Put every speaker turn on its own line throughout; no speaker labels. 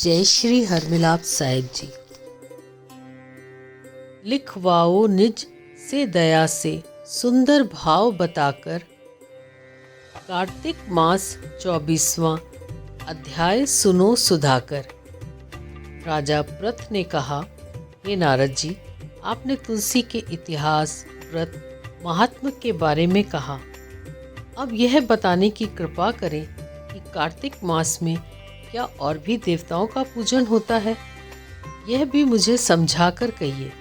जय श्री हरमिलाप साहिब जी। लिखवाओ निज से दया से सुंदर भाव बताकर। कार्तिक मास 24वां अध्याय सुनो सुधाकर। राजा प्रथ ने कहा, हे नारद जी, आपने तुलसी के इतिहास, व्रत, महात्म्य के बारे में कहा। अब यह बताने की कृपा करें कि कार्तिक मास में क्या और भी देवताओं का पूजन होता है? यह भी मुझे समझाकर कहिए।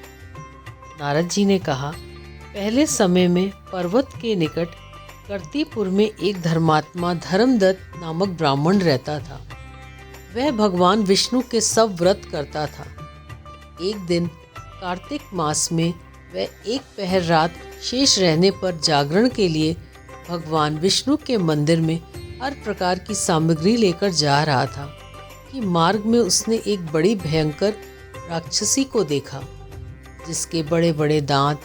नारद जी ने कहा, पहले समय में पर्वत के निकट कर्तिपुर में एक धर्मात्मा धर्मदत्त नामक ब्राह्मण रहता था। वह भगवान विष्णु के सब व्रत करता था। एक दिन कार्तिक मास में वह एक पहर रात शेष रहने पर जागरण के लिए भगवान विष्णु के मंदिर में हर प्रकार की सामग्री लेकर जा रहा था कि मार्ग में उसने एक बड़ी भयंकर राक्षसी को देखा, जिसके बड़े बड़े दांत,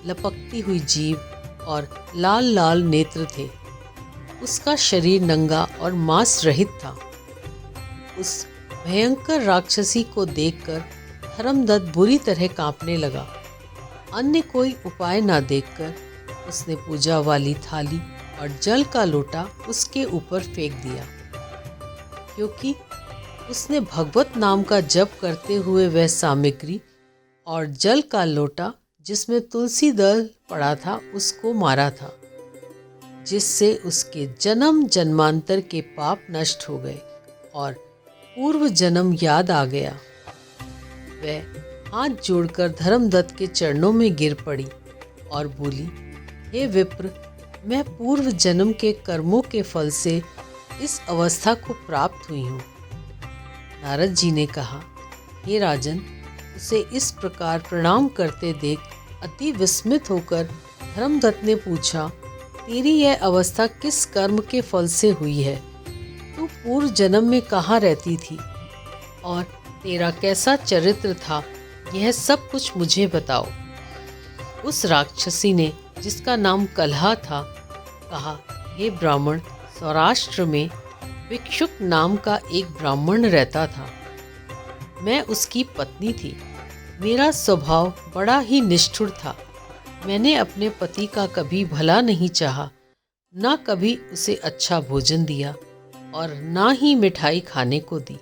लपकती हुई जीभ और लाल लाल नेत्र थे। उसका शरीर नंगा और मांस रहित था। उस भयंकर राक्षसी को देखकर धर्मदत्त बुरी तरह कांपने लगा। अन्य कोई उपाय न देखकर उसने पूजा वाली थाली और जल का लोटा उसके ऊपर फेंक दिया। क्योंकि उसने भगवत नाम का जप करते हुए वह सामग्री और जल का लोटा जिसमें तुलसी दल पड़ा था उसको मारा था, जिससे उसके जन्म जन्मांतर के पाप नष्ट हो गए और पूर्व जन्म याद आ गया। वह हाथ जोड़कर धर्मदत्त के चरणों में गिर पड़ी और बोली, हे विप्र, मैं पूर्व जन्म के कर्मों के फल से इस अवस्था को प्राप्त हुई हूँ। नारद जी ने कहा, हे राजन, उसे इस प्रकार प्रणाम करते देख अति विस्मित होकर धर्मदत्त ने पूछा, तेरी यह अवस्था किस कर्म के फल से हुई है? तू पूर्व जन्म में कहाँ रहती थी और तेरा कैसा चरित्र था? यह सब कुछ मुझे बताओ। उस राक्षसी ने, जिसका नाम कलहा था, कहा, हे ब्राह्मण, सौराष्ट्र में भिक्षुक नाम का एक ब्राह्मण रहता था। मैं उसकी पत्नी थी। मेरा स्वभाव बड़ा ही निष्ठुर था। मैंने अपने पति का कभी भला नहीं चाहा, ना कभी उसे अच्छा भोजन दिया और ना ही मिठाई खाने को दी।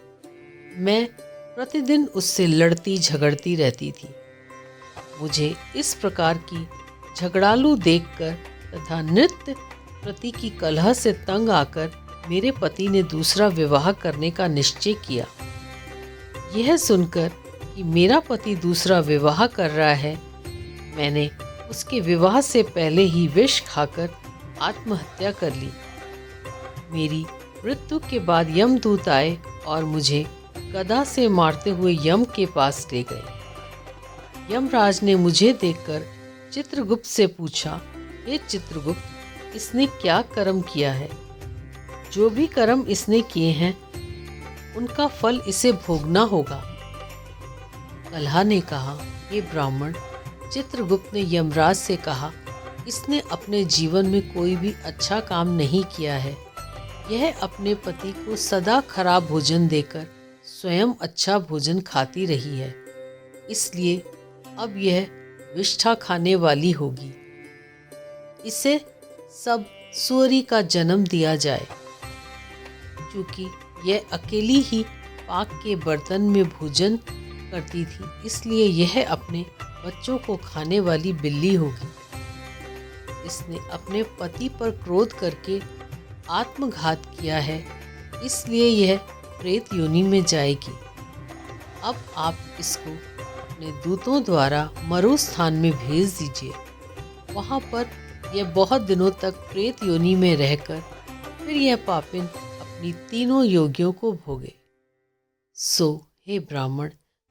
मैं प्रतिदिन उससे लड़ती झगड़ती रहती थी। मुझे इस प्रकार की झगड़ालू देखकर तथा नृत्य प्रति की कलह से तंग आकर मेरे पति ने दूसरा विवाह करने का निश्चय किया। यह सुनकर कि मेरा पति दूसरा विवाह कर रहा है, मैंने उसके विवाह से पहले ही विष खाकर आत्महत्या कर ली। मेरी मृत्यु के बाद यमदूत आए और मुझे गदा से मारते हुए यम के पास ले गए। यमराज ने मुझे देखकर चित्रगुप्त से पूछा, हे चित्रगुप्त, इसने क्या कर्म किया है? जो भी कर्म इसने किए हैं उनका फल इसे भोगना होगा। कलहा ने कहा, हे ब्राह्मण, चित्रगुप्त ने यमराज से कहा, इसने अपने जीवन में कोई भी अच्छा काम नहीं किया है। यह अपने पति को सदा खराब भोजन देकर स्वयं अच्छा भोजन खाती रही है, इसलिए अब यह विष्ठा खाने वाली होगी। इसे सब सूअरी का जन्म दिया जाए। क्योंकि यह अकेली ही पाक के बर्तन में भोजन करती थी, इसलिए यह अपने बच्चों को खाने वाली बिल्ली होगी। इसने अपने पति पर क्रोध करके आत्मघात किया है, इसलिए यह प्रेत योनि में जाएगी। अब आप इसको अपने दूतों द्वारा मरुस्थान में भेज दीजिए। वहाँ पर यह बहुत दिनों तक प्रेत योनि में रहकर फिर यह पापिन अपनी तीनों योगियों को भोगे। सो हे ब्राह्मण,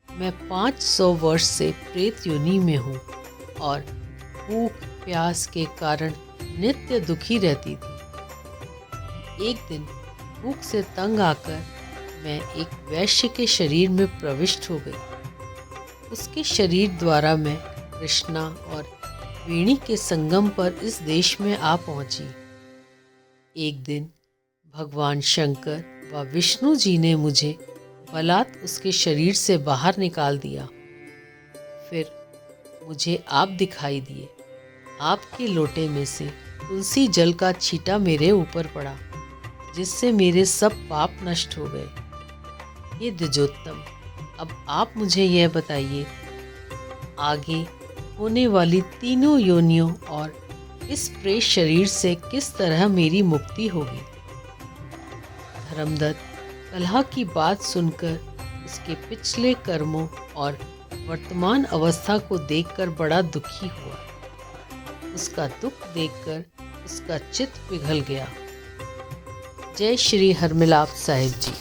मैं 500 वर्ष से प्रेत योनि में हूँ और भूख प्यास के कारण नित्य दुखी रहती थी। एक दिन भूख से तंग आकर मैं एक वैश्य के शरीर में प्रविष्ट हो गई। उसके शरीर द्वारा मैं कृष्णा और वेणी के संगम पर इस देश में आ पहुंची। एक दिन भगवान शंकर व विष्णु जी ने मुझे बलात् उसके शरीर से बाहर निकाल दिया। फिर मुझे आप दिखाई दिए। आपके लोटे में से तुलसी जल का छींटा मेरे ऊपर पड़ा, जिससे मेरे सब पाप नष्ट हो गए। हे द्विजोत्तम, अब आप मुझे यह बताइए, आगे होने वाली तीनों योनियों और इस प्रेत शरीर से किस तरह मेरी मुक्ति होगी। धर्मदत्त कलह की बात सुनकर उसके पिछले कर्मों और वर्तमान अवस्था को देखकर बड़ा दुखी हुआ। उसका दुख देखकर उसका चित्त पिघल गया। जय श्री हरमिलाप साहिब जी।